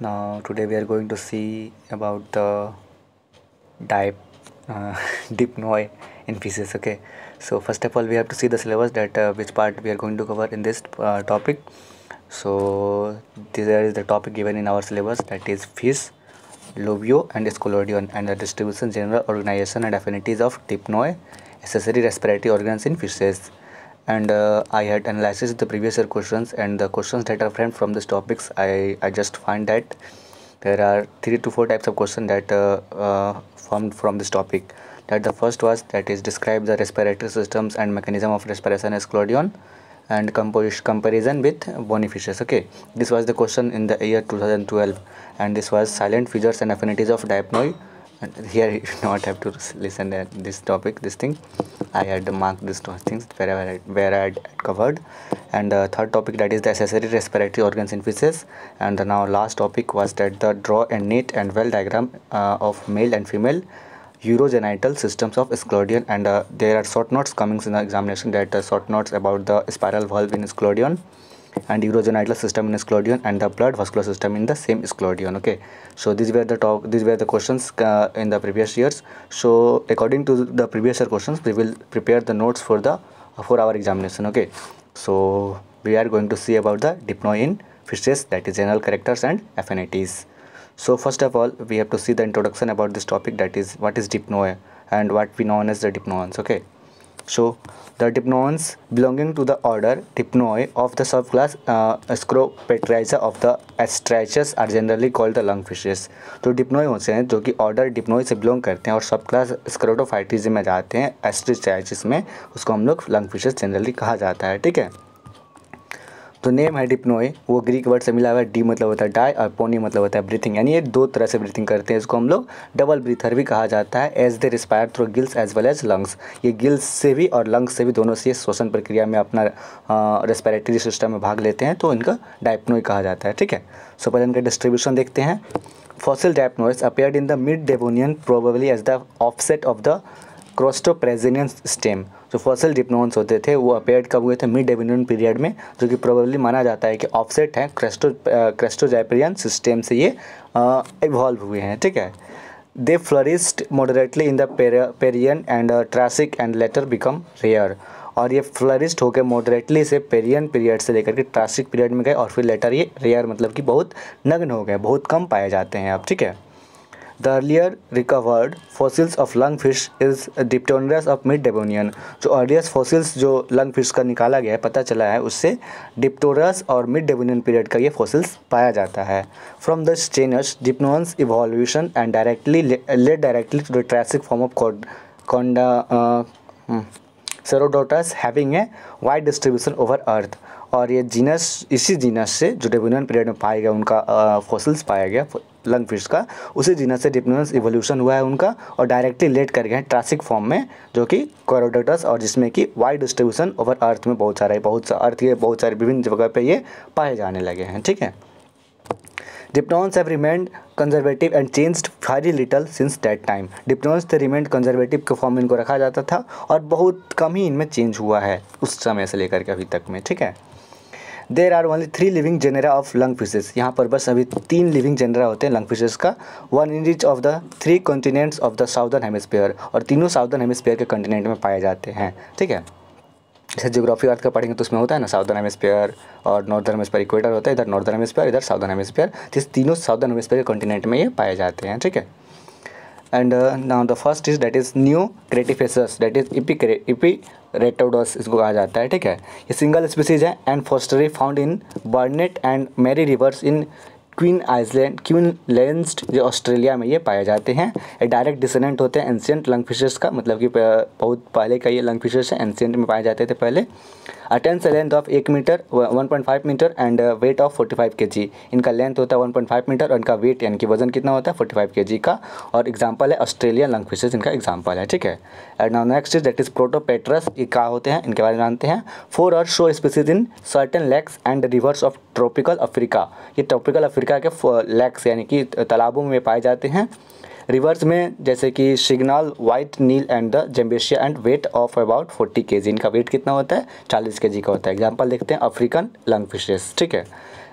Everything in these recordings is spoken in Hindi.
Now today we are going to see about the dip, dipnoi in pieces. Okay, so first of all we have to see the syllabus that which part we are going to cover in this topic. So there is the topic given in our syllabus, that is fish, lobio and scolodion, and the distribution, general organization and affinities of dipnoi, accessory respiratory organs in fishes. And I had analyzed the previous year questions, and the questions that are framed from these topics, I just find that there are 3 to 4 types of questions that formed from this topic. That the first was, that is, describe the respiratory systems and mechanism of respiration as sclodion and comparison with bony fishes. Okay, this was the question in the year 2012, and this was silent features and affinities of dipnoi. And here you do not have to listen at this topic, this thing I had marked these things where I had covered. And the third topic, that is the accessory respiratory organs in fishes. And the now last topic was that the draw and neat and well diagram of male and female urogenital systems of sclodion. And there are short notes coming in the examination, that short notes about the spiral valve in sclodion and urogenital system in sclodion and the blood vascular system in the same sclodion. Okay, so these were the questions in the previous years. So according to the previous year questions, we will prepare the notes for our examination. Okay, so we are going to see about the dipnoi in fishes, that is general characters and affinities. So first of all we have to see the introduction about this topic, that is what is dipnoi and what we know as the dipnoans. Okay, so the dipnoans belonging to the order Dipnoi of the subclass Scropetriaca of the Astraceus are generally called the lungfishes. तो डिप्नोई होते हैं जो कि ऑर्डर डिप्नोई से बिलोंग करते हैं और सब क्लास स्क्रोटोफाइटिस में जाते हैं, एस्ट्रेचाइसिस में, उसको हम लोग लंगफिशेस जनरली कहा जाता है. ठीक है, तो नेम है डिप्नोई, वो ग्रीक वर्ड से मिला हुआ है. डी मतलब होता है डाई और पोनी मतलब होता है ब्रीथिंग, यानी ये दो तरह से ब्रीथिंग करते हैं. इसको हम लोग डबल ब्रीथर भी कहा जाता है. As they respire through gills as well as lungs, ये गिल्स से भी और लंग्स से भी दोनों से श्वसन प्रक्रिया में अपना रेस्पिरेटरी सिस्टम में भाग लेते हैं, तो इनका डाइप्नोई कहा जाता है. ठीक है, सो पहले इनका डिस्ट्रीब्यूशन देखते हैं. Fossil dipnoids appeared in the mid Devonian probably as the offset of the crossopterygian stem. जो फॉसिल डिप्नोन्स होते थे वो अपेयर्ड कब हुए थे? मिड डेवोनियन पीरियड में, जो कि प्रोबेबली माना जाता है कि ऑफसेट है क्रेस्टोजैपरियन सिस्टम से ये इवॉल्व हुए हैं. ठीक है, they flourished moderately in the Permian and Triassic and later become rare. और ये फ्लरिस्ट होकर मॉडरेटली से पेरियन पीरियड से लेकर के ट्रासिक पीरियड में गए और फिर लेटर ये रेयर मतलब कि बहुत नग्न हो गए, बहुत कम पाए जाते हैं अब. ठीक है, The earlier recovered fossils of lungfish is Dipterosaurus of mid-Devonian. जो earliest fossils जो lungfish का निकाला गया है, पता चला है, उससे Dipterosaurus और mid-Devonian period का ये fossils पाया जाता है. From the genus Dipnoans evolution and led directly to the Triassic form of Cerodotus having a wide distribution over Earth. और ये जीनस, इसी जीनस से जो डेवोनियन पीरियड में पाया गया उनका फॉसिल्स पाया गया लंगफिश का, उसी जीनस से डिप्नोन्स इवोल्यूशन हुआ है उनका और डायरेक्टली लेट कर गए हैं ट्रासिक फॉर्म में, जो कि कोरोडोटस, और जिसमें कि वाइड डिस्ट्रीब्यूशन ओवर अर्थ में बहुत अर्थ के बहुत सारे विभिन्न जगह पे ये पाए जाने लगे हैं. ठीक है, Dipnons have remained conservative and changed very little since that time. Dipnons थे remained conservative के फॉर्म में इनको रखा जाता था और बहुत कम ही इनमें चेंज हुआ है उस समय से लेकर के अभी तक में. ठीक है, There are only 3 living genera of lungfishes. यहाँ पर बस अभी 3 लिविंग जेनरा होते हैं लंगफिशेस का, 1 in each of the 3 continents of the southern hemisphere, और तीनों साउदर्न हेमिस्फीयर के कंटिनेंट में पाए जाते हैं. ठीक है, जैसे ज्योग्राफी अर्थ का पढ़ेंगे तो उसमें होता है ना साउदर्न हेमिस्फीयर और नॉर्दर्न हेमिस्फीयर, इक्वेटर होता है, इधर नॉर्दर्न हेमिस्फीयर, इधर साउदर्न हेमिस्फीयर, जिस तीनों साउदर्न हेमिस्फीयर के कंटिनेंट में ये पाए जाते हैं. ठीक है, and now the first is that is Neoceratodus, that is Epiceratodus इसको कहा जाता है. ठीक है, ये सिंगल स्पीसीज है and forsteri found in Burnett and Mary rivers in Queensland जो ऑस्ट्रेलिया में ये पाए जाते हैं. ये डायरेक्ट डिसेंडेंट होते हैं एंशियंट लंगफिशेस का, मतलब कि बहुत पहले का ये लंगफिशेस हैं, एंशियंट में पाए जाते थे पहले. Attains length of 1 metre 1.5 metre and weight of 45 kg. इनका लेंथ होता है 1.5 मीटर और इनका वेट यानी कि वजन कितना होता है 45 kg का. और एग्जांपल है ऑस्ट्रेलियन लंगफिशेस, इनका एग्जांपल है. ठीक है, and now next is that is Protopterus. ये क्या होते हैं इनके बारे में जानते हैं. 4 or so species in certain lakes and rivers of tropical Africa. ये ट्रॉपिकल अफ्रीका के लेक्स यानी कि तालाबों में पाए जाते हैं. रिवर्स में जैसे कि Senegal, white Nile and the Zambezi and weight of about 40 kg. इनका वेट कितना होता है 40 kg का होता है. एग्जांपल देखते हैं अफ्रीकन लंगफिशेस. ठीक है,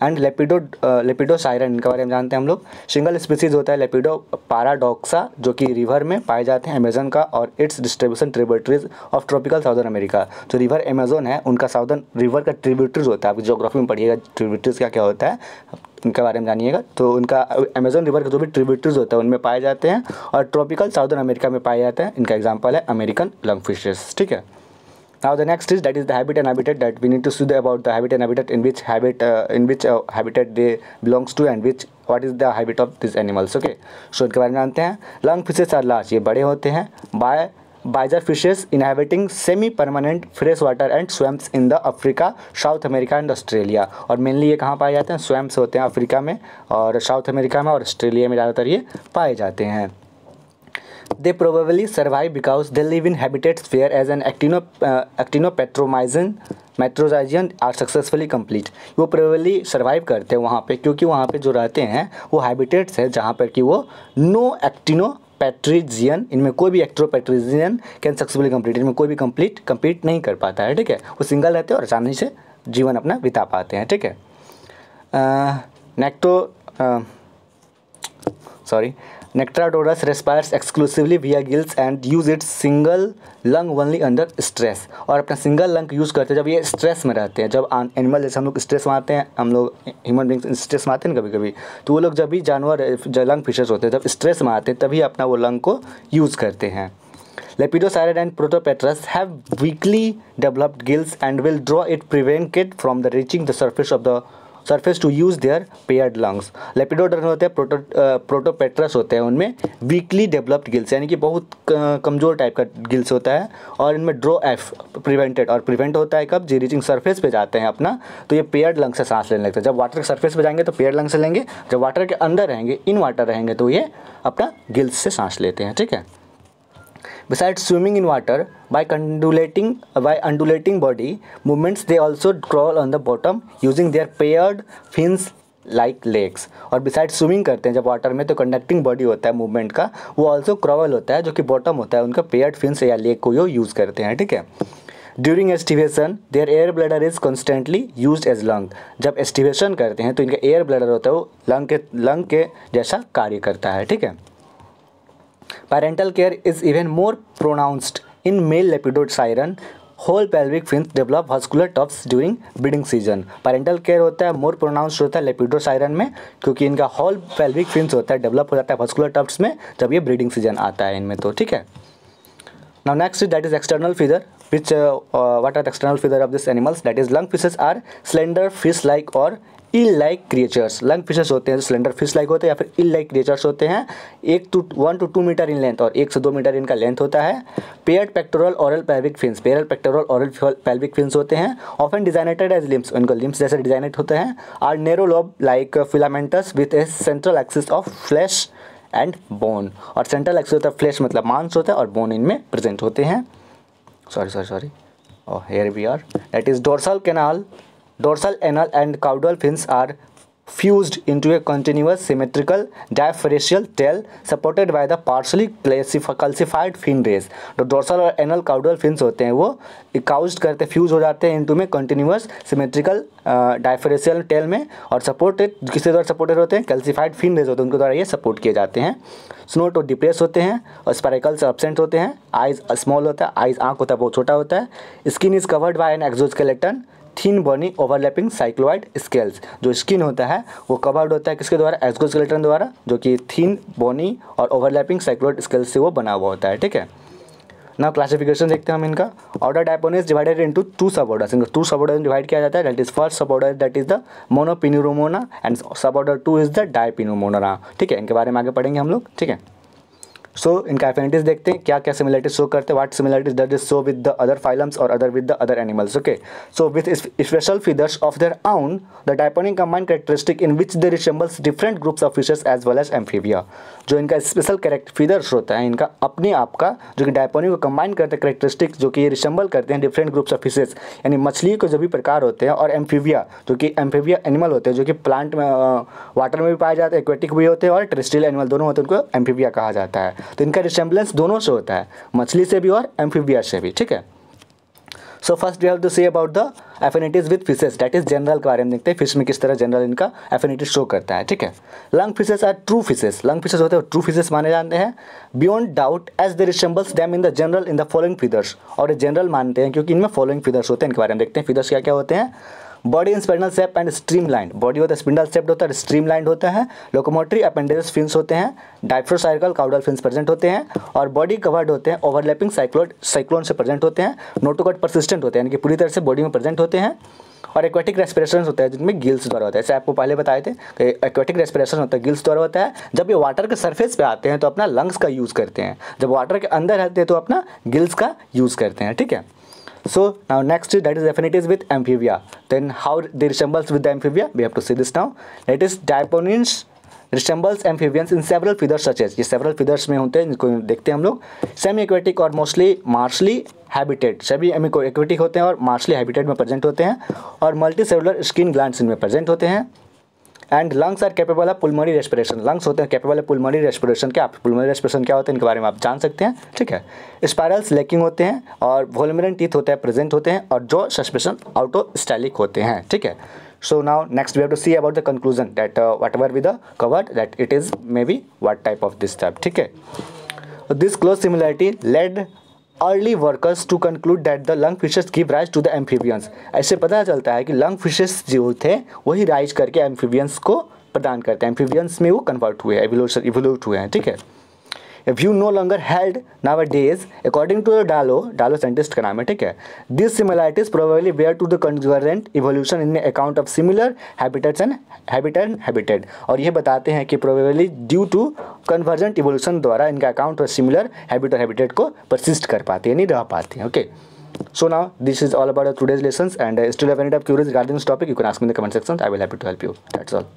एंड लेपिडोसाइरन, इनके बारे में जानते हैं हम लोग। सिंगल स्पीसीज होता है लेपिडो पैराडॉक्सा, जो कि रिवर में पाए जाते हैं अमेजन का, और it's distribution tributaries of tropical southern America. जो रिवर अमेजन है उनका साउदर्न रिवर का ट्रिब्यूटरीज होता है, आप ज्योग्राफी में पढ़िएगा ट्रिब्यूटरीज क्या क्या होता है, उनके बारे में जानिएगा। तो उनका अमेजन रिवर के जो भी ट्रिब्यूटरीज होता है उनमें पाए जाते हैं, और ट्रॉपिकल साउदर्न अमेरिका में पाए जाते हैं। इनका एग्जाम्पल है अमेरिकन लंग फिशेस, ठीक है। Now the next is that is the habit and habitat, that we need to study about the habit and habitat, in which habitat they belongs to, and what is the habit of these animals, okay। So इनके बारे में जानते हैं। लंग फिशेस आर लार्ज, ये बड़े होते हैं। बाइजर fishes inhabiting semi permanent fresh water and swamps in the Africa, South America and Australia. और मेनली ये कहाँ पाए जाते हैं, स्वैम्प्स होते हैं अफ्रीका में और साउथ अमेरिका में और ऑस्ट्रेलिया में ज़्यादातर ये पाए जाते हैं। They probably survive because they live in habitats where as an actinopetromyzin are successfully complete। वो probably survive करते हैं वहाँ पे, क्योंकि वहाँ पे जो रहते हैं वो habitats है जहाँ पर कि वो no actinopetrozian, इनमें कोई भी एक्ट्रोपेट्रोजियन कैन सक्सेसफुली कम्प्लीट, इनमें कोई भी कम्प्लीट नहीं कर पाता है, ठीक है। वो सिंगल रहते हैं और आसानी से जीवन अपना बिता पाते हैं, ठीक है। Nectrodorus respires exclusively via gills and use its single lung only under stress। और अपना सिंगल लंग यूज़ करते हैं जब ये स्ट्रेस में रहते हैं। जब एनिमल जैसे हम लोग स्ट्रेस में आते हैं, हम लोग ह्यूमन बींग्स स्ट्रेस में आते हैं कभी कभी, तो वो लोग जब भी जानवर जो लंग फिशर्स होते हैं जब स्ट्रेस में आते हैं तभी अपना वो लंग को यूज़ करते हैं। Lepidosiren and Protopetrus have weakly developed gills and will draw it prevent from the reaching the surface to use their paired lungs। लेपिडोडर्न होते हैं, प्रोटोपेट्रस होते हैं, उनमें वीकली डेवलप्ड गिल्स यानी कि बहुत कमज़ोर टाइप का गिल्स होता है, और इनमें ड्रॉ एफ प्रिवेंटेड, और प्रिवेंट होता है कब, जी रीचिंग सरफेस पे जाते हैं अपना, तो ये पेयर्ड लंग से सांस लेने लगते हैं। जब वाटर के सरफेस पे जाएंगे तो पेयर्ड लंग से लेंगे, जब वाटर के अंदर रहेंगे इन वाटर रहेंगे तो ये अपना गिल्स से सांस लेते हैं, ठीक है। Besides swimming in water, by undulating body movements, they also crawl on the bottom using their paired fins like legs। और besides swimming करते हैं जब वाटर में, तो कंडक्टिंग बॉडी होता है मूवमेंट का, वो ऑल्सो क्रॉवल होता है जो कि बॉटम होता है उनका, पेयर्ड फिन्स या लेग को यूज़ करते हैं, ठीक है। During aestivation their air bladder is constantly use as lung. जब एस्टिवेशन करते हैं तो इनका एयर ब्लैडर होता है वो लंग के जैसा कार्य करता है, ठीक है। Parental care is even more pronounced in male Lepidosiren। whole pelvic fins develop vascular tufts during breeding season। parental care होता है more pronounced होता है Lepidosiren में, क्योंकि इनका whole pelvic fins होता है डेवलप हो जाता है vascular tufts में जब ये breeding season आता है इनमें, तो ठीक है। Now next is that is external feather, which what are the external feather of these animals, that is lung fishes are slender fish like or eel like creatures. Lung fishes होते हैं जो स्लेंडर फिश लाइक होते हैं या फिर ईल लाइक क्रिएचर्स होते हैं। 1 to 2 मीटर इन लेंथ और 1 से 2 मीटर इनका लेंथ होता है। Paired pectoral oral pelvic fins, paired pectoral oral pelvic fins होते हैं। ऑफन डिजाइनेटेड एज लिम्स, उनको लिम्स जैसे डिजाइनेट होते हैं। Are narrow lobe like filamentous with a central axis of flesh and bone. और सेंट्रल एक्सिस होता है फ्लैश मतलब मांस होता है और बोन इनमें प्रेजेंट होते हैं। Sorry here we are, that is dorsal anal and caudal fins are fused into a continuous symmetrical diaphragmal tail supported by the partially calcified fin rays। तो dorsal और anal caudal fins होते हैं वो काउस्ड करते फ्यूज हो जाते हैं इनटू में कंटिन्यूस सिमेट्रिकल डायफ्रेशियल टेल में, और सपोर्टेड किसके द्वारा सपोर्टेड होते हैं, कैल्सिफाइड फिन रेज होते हैं उनके द्वारा ये सपोर्ट किए जाते हैं। स्नोट और डिप्रेस होते हैं और स्पाइरकल्स एब्सेंट होते हैं। आइज स्मॉल होता है, आइज आँख होता है बहुत छोटा होता है। Skin is covered by an exoskeleton thin bony overlapping cycloid scales. जो स्किन होता है वो कवर्ड होता है किसके द्वारा, एक्सोस्केलेटन द्वारा, जो कि थिन बॉनी और ओवरलैपिंग साइक्लोइड स्केल्स से वो बना हुआ होता है, ठीक है। ना क्लासिफिकेशन देखते हैं हम इनका। ऑर्डर डायपोनिस डिवाइडेड इनटू 2 सब ऑर्डर्स, इनको 2 सब ऑर्डर डिवाइड किया जाता है। That is first sub order that is the Monopneumona and sub order 2 is the Dipneumona, ठीक है। इनके बारे में आगे पढ़ेंगे हम लोग, ठीक है। सो इनका एफिनिटीज देखते हैं, क्या क्या सिमिलरिटीज शो करते हैं, what similarities does it show with the other phylums और other with the other animals, okay. So with special features of their own the Dipnoi combined characteristic in which they resembles different groups of fishes as well as amphibia. जो इनका स्पेशल फीदर्स होता है इनका अपने आप का, जो कि डायपोनिक को कंबाइन करते हैं कैरेक्टरिस्टिक, जो कि ये रिसेंबल करते हैं डिफरेंट ग्रुप्स ऑफ फिशेस, यानी मछली के जो भी प्रकार होते हैं, और एम्फीबिया जो कि एम्फीबिया एनिमल होते हैं जो कि प्लांट में वाटर में भी पाए जाते हैं, एक्वेटिक भी होते हैं और टेरेस्ट्रियल एनिमल दोनों होते हैं, उनको एम्फीबिया कहा जाता है। तो इनका रिसेंबलेंस दोनों से होता है, मछली से भी और एम्फीबिया से भी, ठीक है। So first we have to see about the affinities with fishes, that is general के बारे में देखते हैं, फिश में किस तरह जनरल इनका एफिनिटी शो करता है, ठीक है। Lung fishes are true fishes, lung fishes होते हैं ट्रू फिशेस माने जाते हैं beyond doubt as they resembles them in the general in the following features, और ये जनरल मानते हैं क्योंकि इनमें फॉलोइंग फिदर्स होते हैं, इनके बारे में देखते हैं। फिदर्स क्या क्या होते हैं? Body in spindle shape and streamline, body होता है स्पिंडल शेप्ड होता है, स्ट्रीमलाइंड होता है। लोकोमोटरी अपेंडेजेस फिन्स होते हैं, डाइफ्रोसाइकल काउडल फिन्स प्रेजेंट होते हैं, और बॉडी कवर्ड होते हैं ओवरलैपिंग साइक्लोन से प्रेजेंट होते हैं। नोटोकॉट परसिस्टेंट होते हैं, यानी कि पूरी तरह से बॉडी में प्रेजेंट होते हैं। और एक्वेटिक रेस्पिरेशन होता है जिनमें गिल्स द्वारा होता है, जैसे आपको पहले बताए थे कि एक्वेटिक रेस्पिरेशन होता है गिल्स द्वारा होता है। जब ये वाटर के सरफेस पे आते हैं तो अपना लंग्स का यूज़ करते हैं, जब वाटर के अंदर रहते हैं तो अपना गिल्स का यूज़ करते हैं, ठीक है। So now next that is affinities with amphibia. Then how they resembles with the amphibia? We have to see this now. That is diaponins resembles amphibians in several feathers such as, ये several feathers में होते हैं जिनको देखते हैं हम लोग। सेमी एक्वेटिक और मोस्टली मार्शली हैबिटेट, सभी एक्वेटिक होते हैं और मार्शली हैबिटेट में प्रेजेंट होते हैं, और मल्टी सेलुलर स्किन ग्लैंड्स इनमें प्रेजेंट होते हैं। And lungs are capable of pulmonary respiration, lungs होते हैं कैपेबल ऑफ पुलमोनरी रेस्पिरेशन। क्या पुलमोनरी रेस्पिरेशन क्या होता है इनके बारे में आप जान सकते हैं, ठीक है। स्पाइरल्स लेकिंग होते हैं, और वोल्मेरन टीथ होते हैं प्रेजेंट होते हैं, और जो सस्पेंशन आउटोस्टाइलिक होते हैं, ठीक है। So now next we have to see about the conclusion that whatever with the covered that it is may be what type of this type, ठीक है। This close similarity led early workers to conclude that the lung fishes give rise to the amphibians, ऐसे पता चलता है कि लंग फिशेस जो थे वही राइज करके एम्फीबियंस को प्रदान करते हैं, एम्फीबियंस में वो कन्वर्ट हुए हैं, इवोल्यूट हुए हैं, ठीक है। View no longer held nowadays according to Dollo scientist का नाम है, ठीक है। This similarities probably bear to the concurrent evolution in account of similar habitats and habitat, और ये बताते हैं कि probably due to convergent evolution द्वारा इनका अकाउंट और सिमिलर हैबिट और हैबिटेट को परसिस्ट कर पाते हैं, नहीं रह पाते हैं, okay. So now this is all about today's lessons, and still have any type of queries regarding this topic, you can ask me in the comment section. I will happy to help you. That's all.